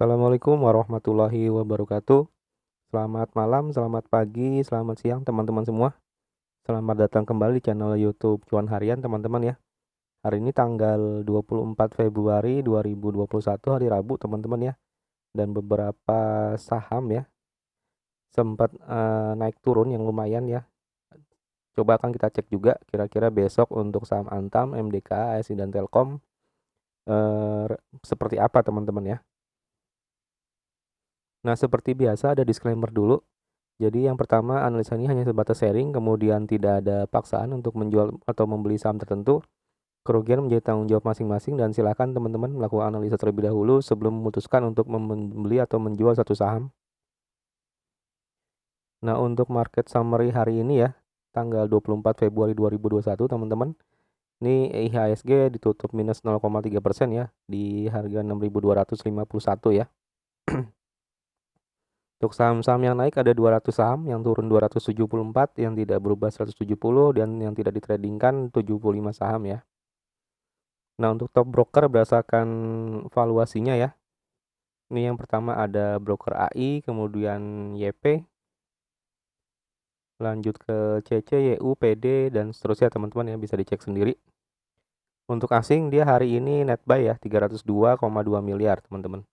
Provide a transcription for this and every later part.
Assalamualaikum warahmatullahi wabarakatuh. Selamat malam, selamat pagi, selamat siang teman-teman semua. Selamat datang kembali di channel YouTube Cuan Harian teman-teman ya. Hari ini tanggal 24 Februari 2021 hari Rabu teman-teman ya. Dan beberapa saham ya sempat naik turun yang lumayan ya. Coba akan kita cek juga kira-kira besok untuk saham Antam, MDK, ASI dan Telkom seperti apa teman-teman ya. Nah, seperti biasa ada disclaimer dulu. Jadi yang pertama, analisa ini hanya sebatas sharing, kemudian tidak ada paksaan untuk menjual atau membeli saham tertentu. Kerugian menjadi tanggung jawab masing-masing dan silakan teman-teman melakukan analisa terlebih dahulu sebelum memutuskan untuk membeli atau menjual satu saham. Nah, untuk market summary hari ini ya, tanggal 24 Februari 2021 teman-teman. Ini IHSG ditutup minus 0,3% ya, di harga 6.251 ya. Untuk saham-saham yang naik ada 200 saham, yang turun 274, yang tidak berubah 170, dan yang tidak ditradingkan 75 saham ya. Nah, untuk top broker berdasarkan valuasinya ya. Ini yang pertama ada broker AI, kemudian YP, lanjut ke CC, YU, PD, dan seterusnya teman-teman ya, bisa dicek sendiri. Untuk asing dia hari ini net buy ya, 302,2 miliar teman-teman.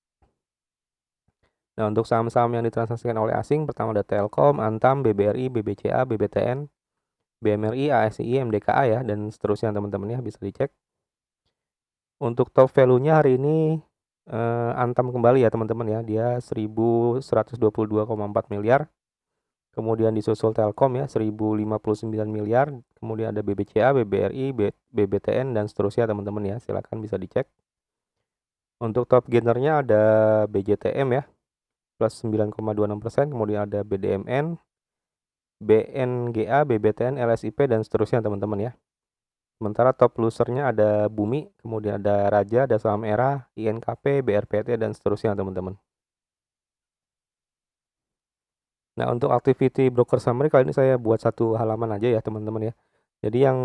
Nah, untuk saham-saham yang ditransaksikan oleh asing, pertama ada Telkom, Antam, BBRI, BBCA, BBTN, BMRI, ASI, MDKA ya, dan seterusnya teman-teman ya, bisa dicek. Untuk top value-nya hari ini Antam kembali ya teman-teman ya, dia 1.122,4 miliar. Kemudian disusul Telkom ya, 1.059 miliar. Kemudian ada BBCA, BBRI, BBTN, dan seterusnya teman-teman ya, silakan bisa dicek. Untuk top gainernya ada BJTM ya, plus 9,26%, kemudian ada BDMN, BNGA, BBTN, LSIP, dan seterusnya teman-teman ya. Sementara top losernya ada Bumi, kemudian ada Raja, ada Saham Era, INKP, BRPT, dan seterusnya teman-teman. Nah, untuk activity broker summary kali ini saya buat satu halaman aja ya teman-teman ya. Jadi yang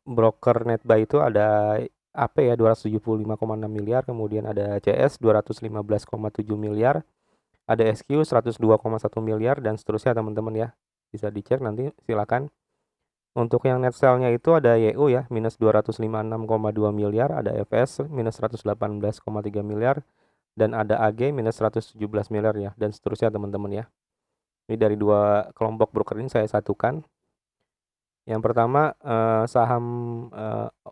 broker net buy itu ada AP ya 275,6 miliar, kemudian ada CS 215,7 miliar, ada SQ 102,1 miliar, dan seterusnya teman-teman ya. Bisa dicek nanti silakan. Untuk yang net sell-nya itu ada YU ya, minus 256,2 miliar, ada FS minus 118,3 miliar, dan ada AG minus 117 miliar ya, dan seterusnya teman-teman ya. Ini dari dua kelompok broker ini saya satukan. Yang pertama saham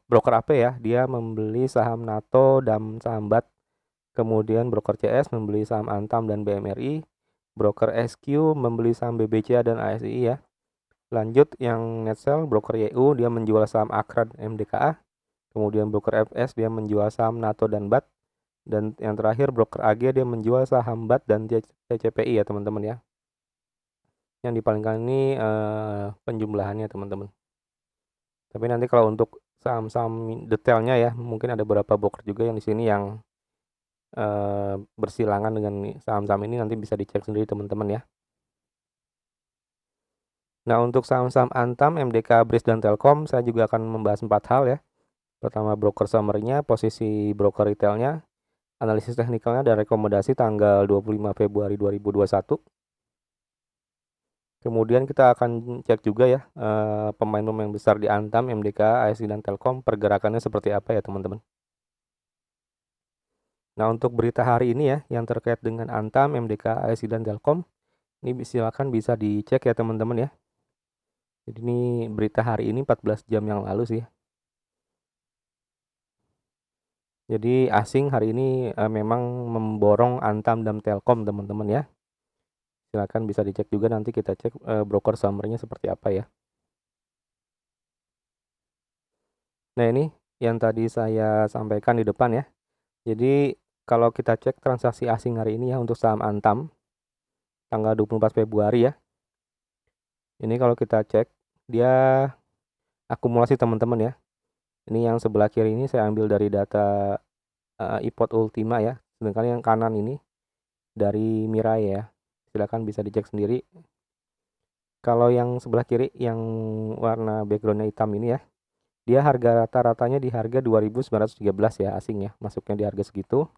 broker AP ya, dia membeli saham NATO dan saham BAT. Kemudian broker CS membeli saham Antam dan BMRI. Broker SQ membeli saham BBCA dan ASI ya. Lanjut yang net sell broker YU dia menjual saham Akrad MDKA. Kemudian broker FS dia menjual saham NATO dan BAT. Dan yang terakhir broker AG dia menjual saham BAT dan CCPI ya teman-teman ya. Yang dipalingkan ini penjumlahannya teman-teman. Tapi nanti kalau untuk saham-saham detailnya ya mungkin ada beberapa broker juga yang di sini yang bersilangan dengan saham-saham ini, nanti bisa dicek sendiri teman-teman ya. Nah, untuk saham-saham Antam, MDK, BRIS, dan Telkom, saya juga akan membahas 4 hal ya. Pertama, broker summary-nya, posisi broker retailnya, analisis teknikalnya, dan rekomendasi tanggal 25 Februari 2021. Kemudian kita akan cek juga ya, pemain-pemain besar di Antam, MDK, ASI, dan Telkom, pergerakannya seperti apa ya teman-teman. Nah, untuk berita hari ini ya, yang terkait dengan Antam, MDK, ASI, dan Telkom, ini silakan bisa dicek ya teman-teman ya. Jadi ini berita hari ini 14 jam yang lalu sih. Jadi asing hari ini memang memborong Antam dan Telkom teman-teman ya. Silakan bisa dicek juga, nanti kita cek broker summary-nya seperti apa ya. Nah, ini yang tadi saya sampaikan di depan ya. Jadi kalau kita cek transaksi asing hari ini ya untuk saham Antam tanggal 24 Februari ya. Ini kalau kita cek dia akumulasi teman-teman ya. Ini yang sebelah kiri ini saya ambil dari data iPod Ultima ya. Sedangkan yang kanan ini dari Mirai ya. Silakan bisa dicek sendiri. Kalau yang sebelah kiri yang warna backgroundnya hitam ini ya, dia harga rata-ratanya di harga 2.913 ya asing ya, masuknya di harga segitu.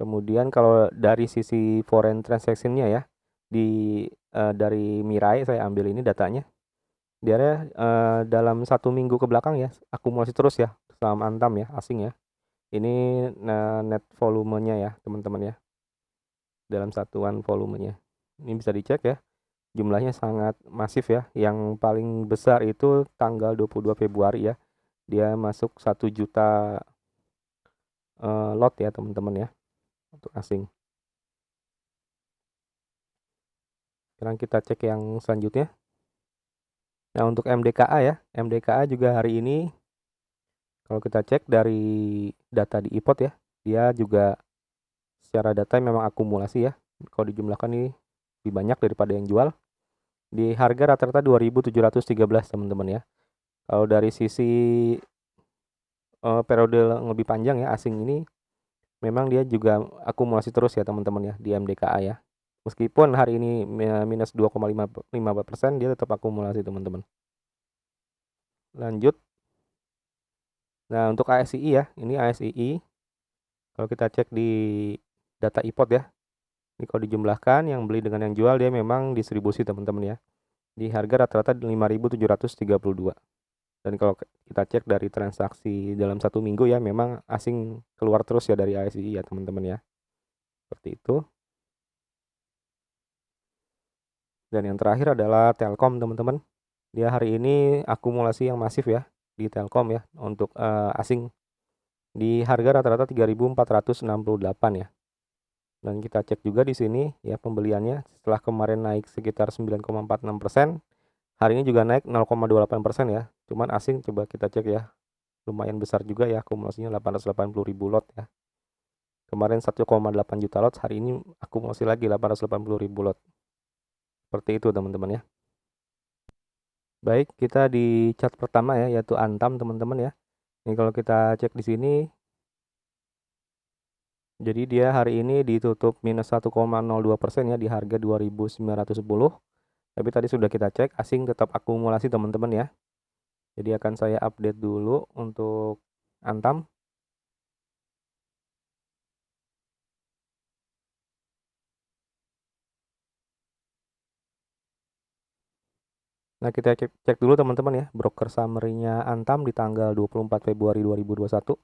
Kemudian kalau dari sisi foreign transaction-nya ya, dari Mirai saya ambil ini datanya. Dia dalam 1 minggu ke belakang ya, akumulasi terus ya, saham Antam ya, asing ya. Ini net volumenya ya, teman-teman ya, dalam satuan volumenya. Ini bisa dicek ya, jumlahnya sangat masif ya. Yang paling besar itu tanggal 22 Februari ya, dia masuk 1 juta lot ya teman-teman ya, untuk asing. Sekarang kita cek yang selanjutnya. Nah, untuk MDKA ya, MDKA juga hari ini kalau kita cek dari data di iPod ya, dia juga secara data memang akumulasi ya. Kalau dijumlahkan ini lebih banyak daripada yang jual. Di harga rata-rata 2.713 teman-teman ya. Kalau dari sisi periode yang lebih panjang ya, asing ini memang dia juga akumulasi terus ya teman-teman ya di MDKA ya. Meskipun hari ini minus 2,55%, dia tetap akumulasi teman-teman. Lanjut. Nah, untuk ASII ya, ini ASII kalau kita cek di data iPod ya, ini kalau dijumlahkan yang beli dengan yang jual dia memang distribusi teman-teman ya, di harga rata-rata 5.732. Dan kalau kita cek dari transaksi dalam 1 minggu ya, memang asing keluar terus ya dari ASII ya teman-teman ya, seperti itu. Dan yang terakhir adalah Telkom teman-teman, dia hari ini akumulasi yang masif ya di Telkom ya, untuk asing di harga rata-rata 3.468 ya. Dan kita cek juga di sini ya pembeliannya setelah kemarin naik sekitar 9,46%, hari ini juga naik 0,28% ya. Cuman asing coba kita cek ya, lumayan besar juga ya akumulasinya 880.000 lot ya. Kemarin 1,8 juta lot, hari ini akumulasi lagi 880.000 lot. Seperti itu teman-teman ya. Baik, kita di chart pertama ya, yaitu Antam teman-teman ya. Ini kalau kita cek di sini, jadi dia hari ini ditutup minus 1,02% ya di harga 2.910. Tapi tadi sudah kita cek, asing tetap akumulasi teman-teman ya. Jadi akan saya update dulu untuk Antam. Nah, kita cek dulu teman-teman ya, broker summary-nya Antam di tanggal 24 Februari 2021.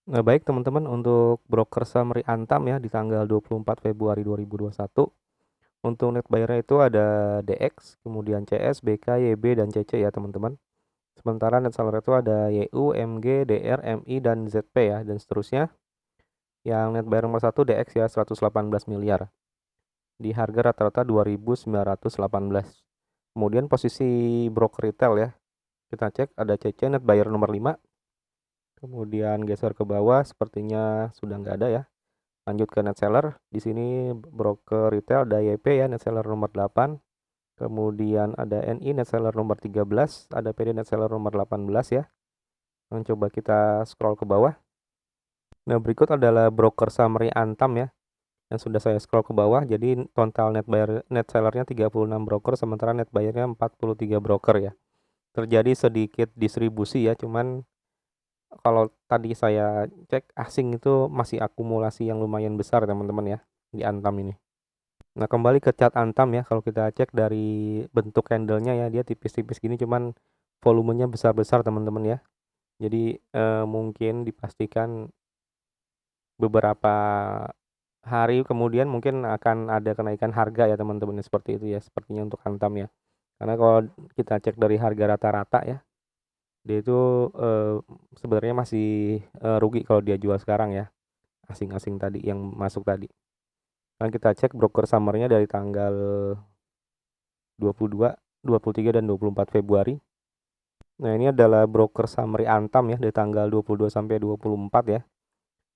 Nah, baik teman-teman, untuk broker summary Antam ya di tanggal 24 Februari 2021. Untuk net buyer-nya itu ada DX, kemudian CS, BK, YB, dan CC ya teman-teman. Sementara net seller itu ada YU, MG, DR, MI, dan ZP ya, dan seterusnya. Yang net buyer nomor 1 DX ya, 118 miliar. Di harga rata-rata 2.918. Kemudian posisi broker retail ya, kita cek ada CC net buyer nomor 5. Kemudian geser ke bawah, sepertinya sudah nggak ada ya. Lanjut ke net seller, di sini broker retail ada YP ya, net seller nomor 8. Kemudian ada NI net seller nomor 13, ada PD net seller nomor 18 ya. Coba kita scroll ke bawah. Nah, berikut adalah broker summary Antam ya, yang sudah saya scroll ke bawah. Jadi total net buyer net sellernya 36 broker, sementara net buyernya 43 broker ya. Terjadi sedikit distribusi ya, cuman kalau tadi saya cek asing itu masih akumulasi yang lumayan besar teman-teman ya di Antam ini. Nah, kembali ke chart Antam ya, kalau kita cek dari bentuk candlenya ya, dia tipis-tipis gini, cuman volumenya besar-besar teman-teman ya. Jadi mungkin dipastikan beberapa hari kemudian mungkin akan ada kenaikan harga ya teman-teman, seperti itu ya, sepertinya untuk Antam ya. Karena kalau kita cek dari harga rata-rata ya, dia itu sebenarnya masih rugi kalau dia jual sekarang ya, asing-asing tadi yang masuk tadi. Kan kita cek broker summernya dari tanggal 22, 23, dan 24 Februari. Nah, ini adalah broker summary Antam ya dari tanggal 22 sampai 24 ya.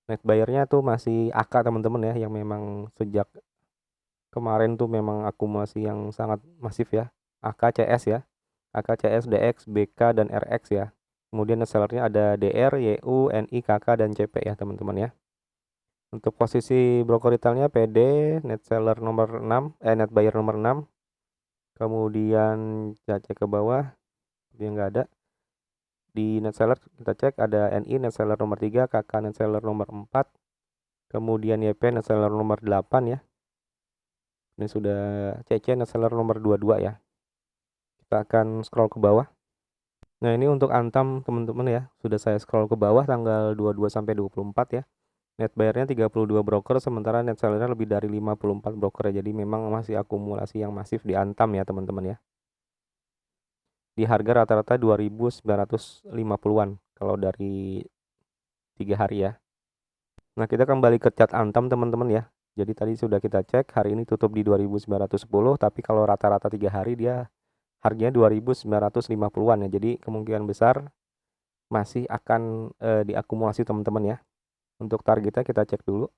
Net buyer-nya tuh masih AK teman-teman ya, yang memang sejak kemarin tuh memang akumulasi yang sangat masif ya. AKCS ya. AKCS, DX, BK, dan RX ya. Kemudian net sellernya ada DR, YU, NI, KK, dan CP ya teman-teman ya. Untuk posisi broker retailnya PD, net seller nomor 6, net buyer nomor 6. Kemudian kita cek ke bawah, dia nggak ada. Di net seller kita cek ada NI net seller nomor 3, KK net seller nomor 4. Kemudian YP net seller nomor 8 ya. Ini sudah CC net seller nomor 22 ya. Kita akan scroll ke bawah. Nah, ini untuk Antam teman-teman ya. Sudah saya scroll ke bawah tanggal 22 sampai 24 ya. Net bayarnya 32 broker, sementara net sellernya lebih dari 54 broker ya. Jadi memang masih akumulasi yang masif di Antam ya teman-teman ya. Di harga rata-rata 2.950-an kalau dari 3 hari ya. Nah, kita kembali ke chart Antam teman-teman ya. Jadi tadi sudah kita cek, hari ini tutup di 2.910, tapi kalau rata-rata 3 hari dia harganya 2.950-an ya. Jadi kemungkinan besar masih akan diakumulasi teman-teman ya. Untuk targetnya kita cek dulu.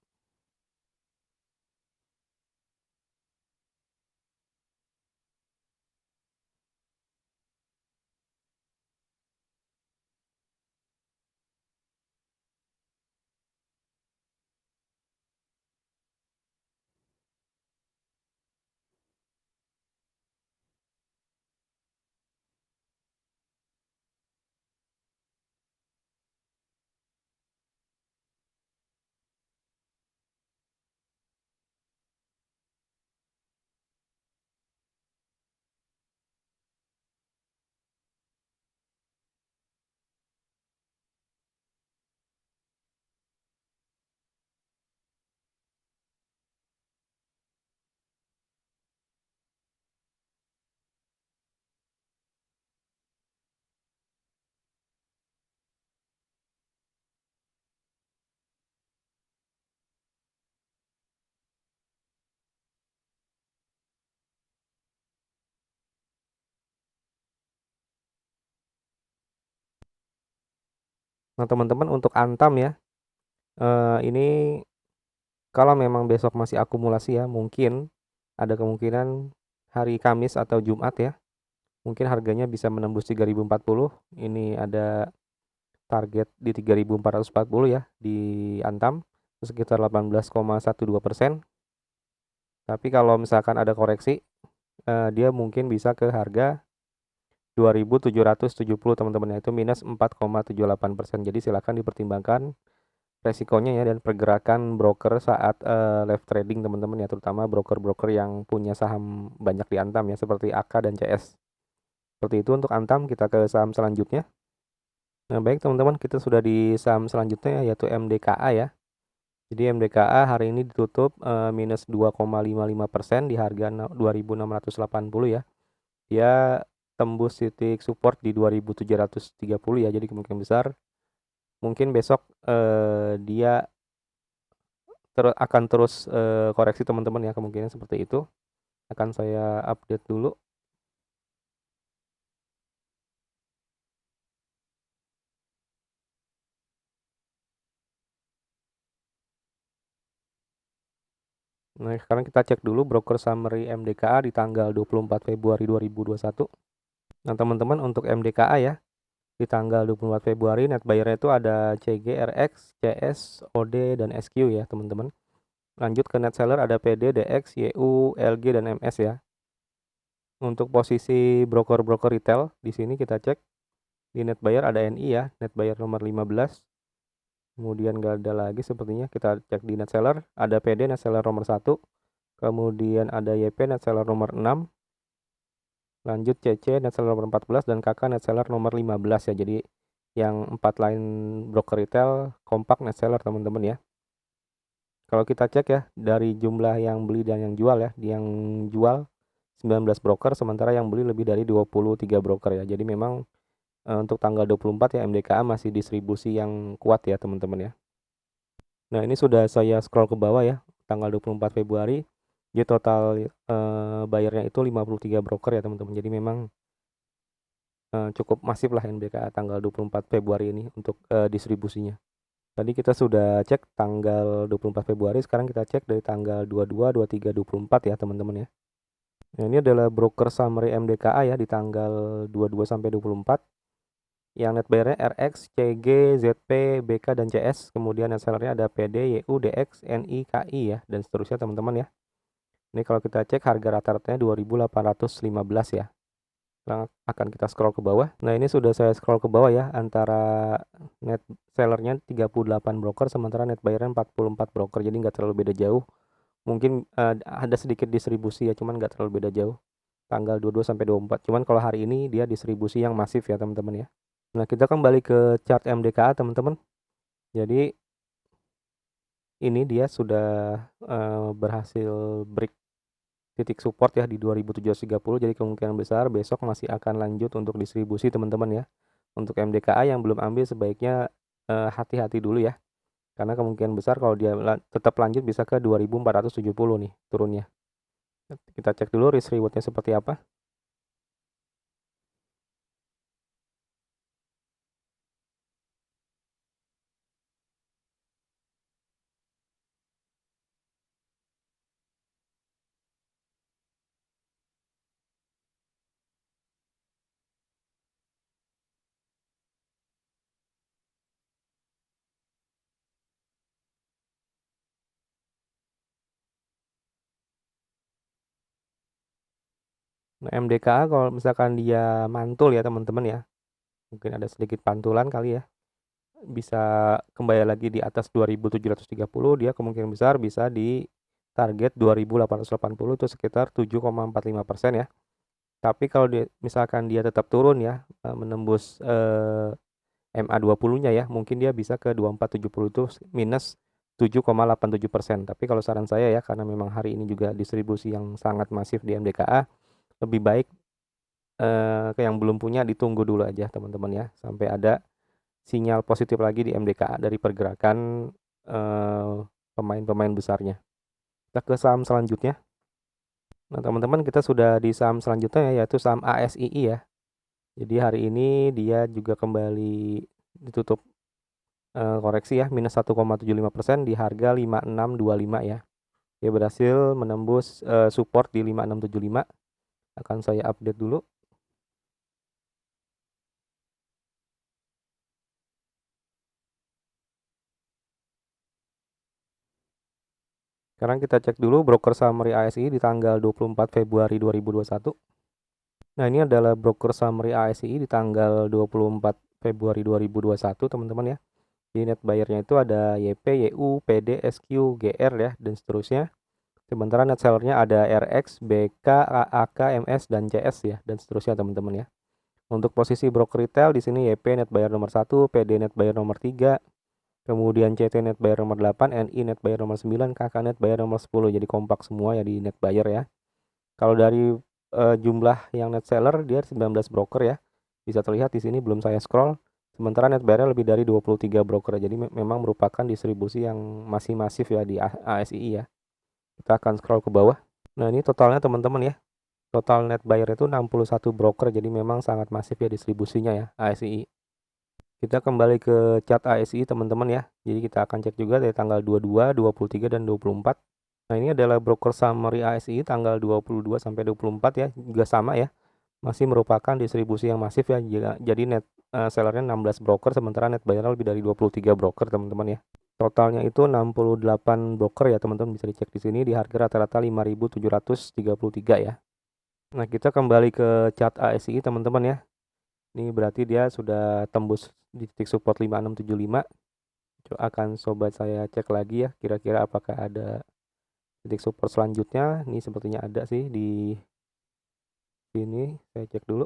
Nah, teman-teman untuk Antam ya. Ini kalau memang besok masih akumulasi ya, mungkin ada kemungkinan hari Kamis atau Jumat ya. Mungkin harganya bisa menembus 3.040. Ini ada target di 3.440 ya di Antam, sekitar 18,12%. Tapi kalau misalkan ada koreksi, dia mungkin bisa ke harga 2.770 teman-teman, itu minus 4,78%. Jadi silakan dipertimbangkan resikonya ya dan pergerakan broker saat live trading teman-teman ya, terutama broker-broker yang punya saham banyak di Antam ya, seperti AK dan CS. Seperti itu untuk Antam. Kita ke saham selanjutnya. Nah, baik teman-teman, kita sudah di saham selanjutnya yaitu MDKA ya. Jadi MDKA hari ini ditutup minus 2,55% di harga 2.680 ya. Dia tembus titik support di 2.730 ya. Jadi kemungkinan besar mungkin besok dia akan terus koreksi teman-teman ya, kemungkinan seperti itu. Akan saya update dulu. Nah, sekarang kita cek dulu broker summary MDKA di tanggal 24 Februari 2021. Nah, teman-teman untuk MDKA ya, di tanggal 24 Februari net buyer-nya itu ada CG, RX, CS, OD, dan SQ ya teman-teman. Lanjut ke net seller ada PD, DX, YU, LG, dan MS ya. Untuk posisi broker-broker retail di sini kita cek di net buyer ada NI ya, net buyer nomor 15. Kemudian nggak ada lagi sepertinya. Kita cek di net seller ada PD, net seller nomor 1. Kemudian ada YP, net seller nomor 6. Lanjut CC, net seller nomor 14, dan KK net seller nomor 15 ya. Jadi yang 4 lain broker retail kompak net seller teman-teman ya. Kalau kita cek ya dari jumlah yang beli dan yang jual ya, yang jual 19 broker, sementara yang beli lebih dari 23 broker ya. Jadi memang untuk tanggal 24 ya MDKA masih distribusi yang kuat ya teman-teman ya. Nah, ini sudah saya scroll ke bawah ya, tanggal 24 Februari. Jadi total bayarnya itu 53 broker ya teman-teman. Jadi memang cukup masif lah MDKA tanggal 24 Februari ini untuk distribusinya. Tadi kita sudah cek tanggal 24 Februari, sekarang kita cek dari tanggal 22, 23, 24 ya teman-teman ya. Nah, ini adalah broker summary MDKA ya di tanggal 22 sampai 24. Yang net bayarnya RX, CG, ZP, BK, dan CS. Kemudian net sellernya ada PD, YU, DX, NI, KI ya, dan seterusnya teman-teman ya. Ini kalau kita cek harga rata-ratanya 2.815 ya. Akan kita scroll ke bawah. Nah, ini sudah saya scroll ke bawah ya, antara net sellernya 38 broker sementara net buyernya 44 broker, jadi nggak terlalu beda jauh. Mungkin ada sedikit distribusi ya, cuman nggak terlalu beda jauh. Tanggal 22 sampai 24. Cuman kalau hari ini dia distribusi yang masif ya teman-teman ya. Nah, kita kembali ke chart MDKA teman-teman. Jadi ini dia sudah berhasil break titik support ya di 2730, jadi kemungkinan besar besok masih akan lanjut untuk distribusi teman-teman ya. Untuk MDKA yang belum ambil sebaiknya hati-hati dulu ya, karena kemungkinan besar kalau dia tetap lanjut bisa ke 2470 nih turunnya. Kita cek dulu risk rewardnya seperti apa. Nah, MDKA kalau misalkan dia mantul ya teman-teman ya, mungkin ada sedikit pantulan kali ya, bisa kembali lagi di atas 2730, dia kemungkinan besar bisa di target 2880, itu sekitar 7,45% ya. Tapi kalau misalkan dia tetap turun ya, menembus MA20-nya ya, mungkin dia bisa ke 2470, itu minus 7,87%. Tapi kalau saran saya ya, karena memang hari ini juga distribusi yang sangat masif di MDKA, lebih baik ke yang belum punya ditunggu dulu aja teman-teman ya, sampai ada sinyal positif lagi di MDKA dari pergerakan pemain-pemain besarnya. Kita ke saham selanjutnya. Nah, teman-teman, kita sudah di saham selanjutnya ya, yaitu saham ASII ya. Jadi hari ini dia juga kembali ditutup koreksi ya, minus 1,75% di harga 5625 ya. Dia berhasil menembus support di 5675. Akan saya update dulu. Sekarang kita cek dulu broker summary ASI di tanggal 24 Februari 2021. Nah, ini adalah broker summary ASI di tanggal 24 Februari 2021 teman-teman ya. Di net buyer-nya itu ada YP, YU, PD, SQ, GR ya, dan seterusnya. Sementara net seller-nya ada RX, BK, AAK, MS, dan CS ya, dan seterusnya teman-teman ya. Untuk posisi broker retail di sini YP net buyer nomor 1, PD net buyer nomor 3, kemudian CT net buyer nomor 8, NI net buyer nomor 9, KK net buyer nomor 10. Jadi kompak semua ya di net buyer ya. Kalau dari jumlah yang net seller dia 19 broker ya. Bisa terlihat di sini belum saya scroll. Sementara net buyer lebih dari 23 broker. Jadi memang merupakan distribusi yang masih masif ya di ASI ya. Kita akan scroll ke bawah. Nah, ini totalnya teman-teman ya. Total net buyer itu 61 broker. Jadi memang sangat masif ya distribusinya ya ASI. Kita kembali ke chart ASI teman-teman ya. Jadi kita akan cek juga dari tanggal 22, 23, dan 24. Nah, ini adalah broker summary ASI tanggal 22 sampai 24 ya. Juga sama ya. Masih merupakan distribusi yang masif ya. Jadi net sellernya 16 broker, sementara net buyer lebih dari 23 broker teman-teman ya. Totalnya itu 68 broker ya teman-teman, bisa dicek di sini di harga rata-rata 5.733 ya. Nah, kita kembali ke chart ASI teman-teman ya. Ini berarti dia sudah tembus di titik support 5675. Akan sobat saya cek lagi ya, kira-kira apakah ada titik support selanjutnya. Ini sepertinya ada sih di sini, saya cek dulu.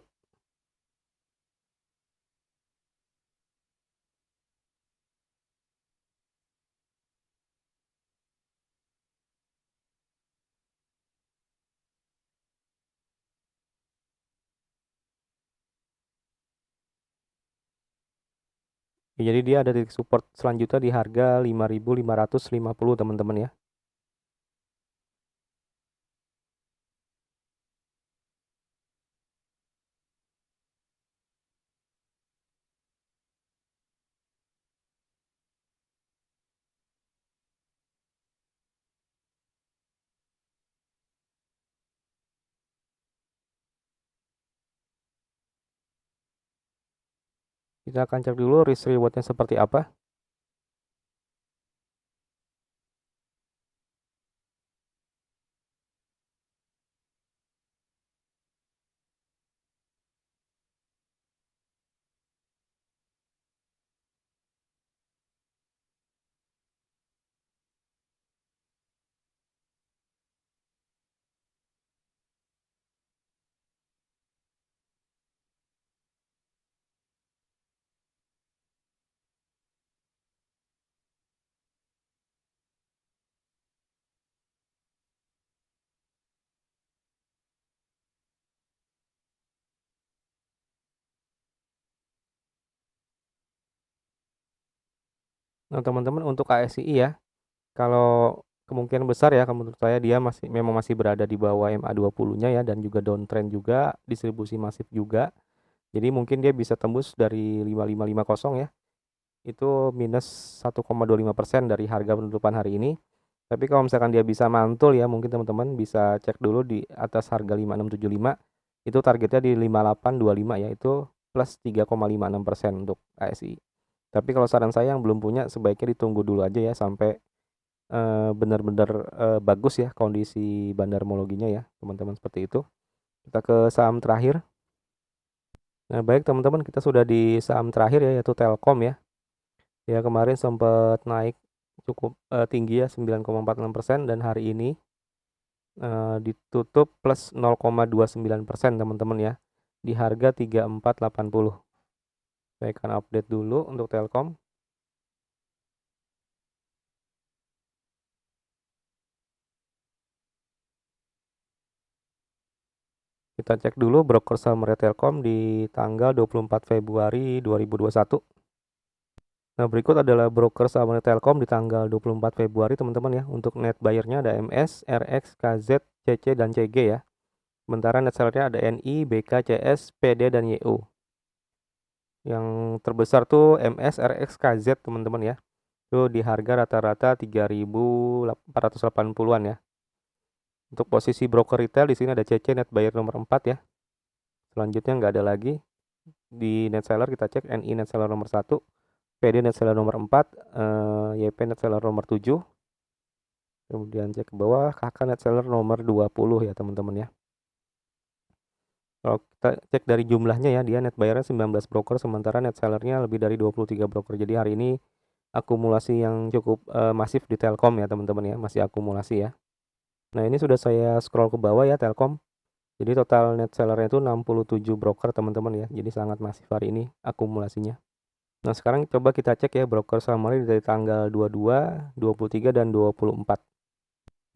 Ya, jadi dia ada titik support selanjutnya di harga 5.550 teman-teman ya. Kita akan cek dulu risk rewardnya seperti apa. Nah, teman-teman untuk ASI ya, kalau kemungkinan besar ya, kalau menurut saya dia memang masih berada di bawah MA20-nya ya, dan juga downtrend juga, distribusi masif juga. Jadi mungkin dia bisa tembus dari 5550 ya. Itu minus 1,25% dari harga penutupan hari ini. Tapi kalau misalkan dia bisa mantul ya, mungkin teman-teman bisa cek dulu di atas harga 5675. Itu targetnya di 5825 ya, itu plus 3,56% untuk ASI. Tapi kalau saran saya yang belum punya, sebaiknya ditunggu dulu aja ya sampai benar-benar bagus ya kondisi bandarmologinya ya, teman-teman, seperti itu. Kita ke saham terakhir. Nah, baik teman-teman, kita sudah di saham terakhir ya, yaitu Telkom ya. Ya, kemarin sempat naik cukup tinggi ya, 9,46%, dan hari ini ditutup plus 0,29% teman-teman ya, di harga 3480. Saya akan update dulu untuk Telkom. Kita cek dulu broker saham Telkom di tanggal 24 Februari 2021. Nah, berikut adalah broker saham Telkom di tanggal 24 Februari teman-teman ya. Untuk net buyer-nya ada MS, RX, KZ, CC, dan CG ya. Sementara net seller-nya ada NI, BK, CS, PD, dan YU. Yang terbesar tuh MS, RX, KZ teman-teman ya. Itu di harga rata-rata 3.480-an ya. Untuk posisi broker retail di sini ada CC net buyer nomor 4 ya. Selanjutnya nggak ada lagi. Di net seller kita cek NI net seller nomor 1, PD net seller nomor 4, YP net seller nomor 7. Kemudian cek ke bawah, KK net seller nomor 20 ya teman-teman ya. Kalau kita cek dari jumlahnya ya, dia net bayarnya 19 broker, sementara net sellernya lebih dari 23 broker. Jadi hari ini akumulasi yang cukup masif di Telkom ya teman-teman ya, masih akumulasi ya. Nah, ini sudah saya scroll ke bawah ya Telkom. Jadi total net sellernya itu 67 broker teman-teman ya. Jadi sangat masif hari ini akumulasinya. Nah, sekarang coba kita cek ya broker summary dari tanggal 22, 23, dan 24.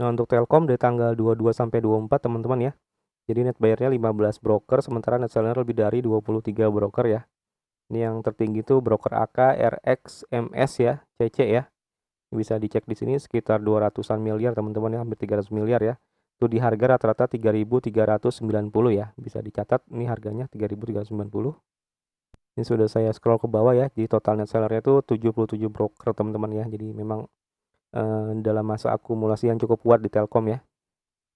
Nah, untuk Telkom dari tanggal 22 sampai 24 teman-teman ya. Jadi net bayarnya 15 broker, sementara net seller lebih dari 23 broker ya. Ini yang tertinggi tuh broker AK, RX, MS ya, CC ya. Bisa dicek di sini sekitar 200-an miliar teman-teman ya, hampir 300 miliar ya. Itu di harga rata-rata 3.390 ya. Bisa dicatat ini harganya 3.390. Ini sudah saya scroll ke bawah ya. Jadi total net sellernya itu 77 broker teman-teman ya. Jadi memang dalam masa akumulasi yang cukup kuat di Telkom ya.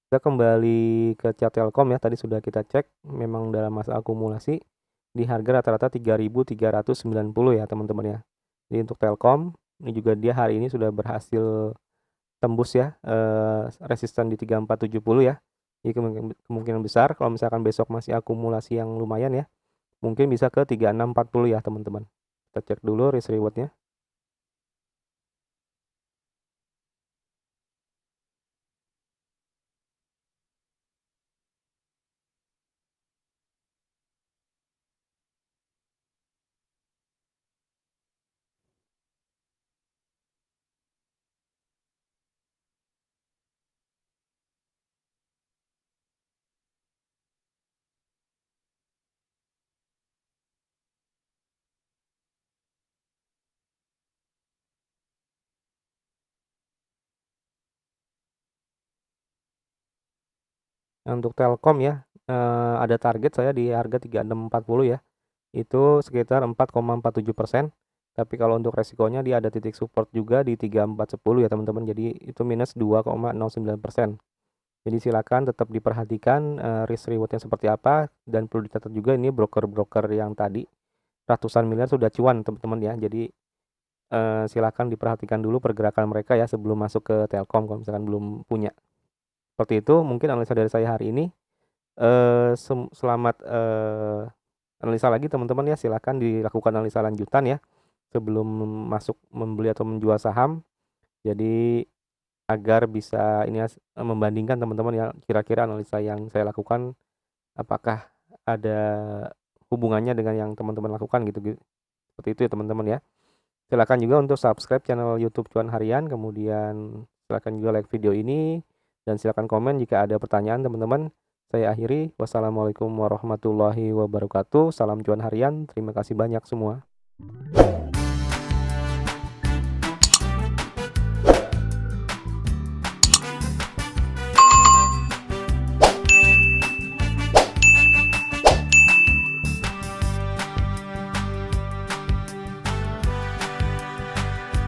Kita kembali ke chart Telkom ya. Tadi sudah kita cek, memang dalam masa akumulasi di harga rata-rata 3.390 ya teman-teman ya. Jadi untuk Telkom ini juga dia hari ini sudah berhasil tembus ya resisten di 3470 ya. Jadi kemungkinan besar kalau misalkan besok masih akumulasi yang lumayan ya, mungkin bisa ke 3640 ya teman-teman. Kita cek dulu risk rewardnya. Nah, untuk Telkom ya, ada target saya di harga 3640 ya. Itu sekitar 4,47%. Tapi kalau untuk resikonya dia ada titik support juga di 3410 ya teman-teman. Jadi itu minus 2,09%. Jadi silakan tetap diperhatikan risk rewardnya seperti apa, dan perlu dicatat juga ini broker-broker yang tadi ratusan miliar sudah cuan teman-teman ya. Jadi silakan diperhatikan dulu pergerakan mereka ya sebelum masuk ke Telkom kalau misalkan belum punya. Seperti itu mungkin analisa dari saya hari ini. Selamat analisa lagi teman-teman ya, silakan dilakukan analisa lanjutan ya sebelum masuk membeli atau menjual saham. Jadi agar bisa ini ya, membandingkan teman-teman ya, kira-kira analisa yang saya lakukan apakah ada hubungannya dengan yang teman-teman lakukan gitu. Seperti itu ya teman-teman ya. Silakan juga untuk subscribe channel YouTube Cuan Harian, kemudian silakan juga like video ini, dan silakan komen jika ada pertanyaan teman-teman. Saya akhiri, wassalamualaikum warahmatullahi wabarakatuh. Salam cuan harian, terima kasih banyak semua.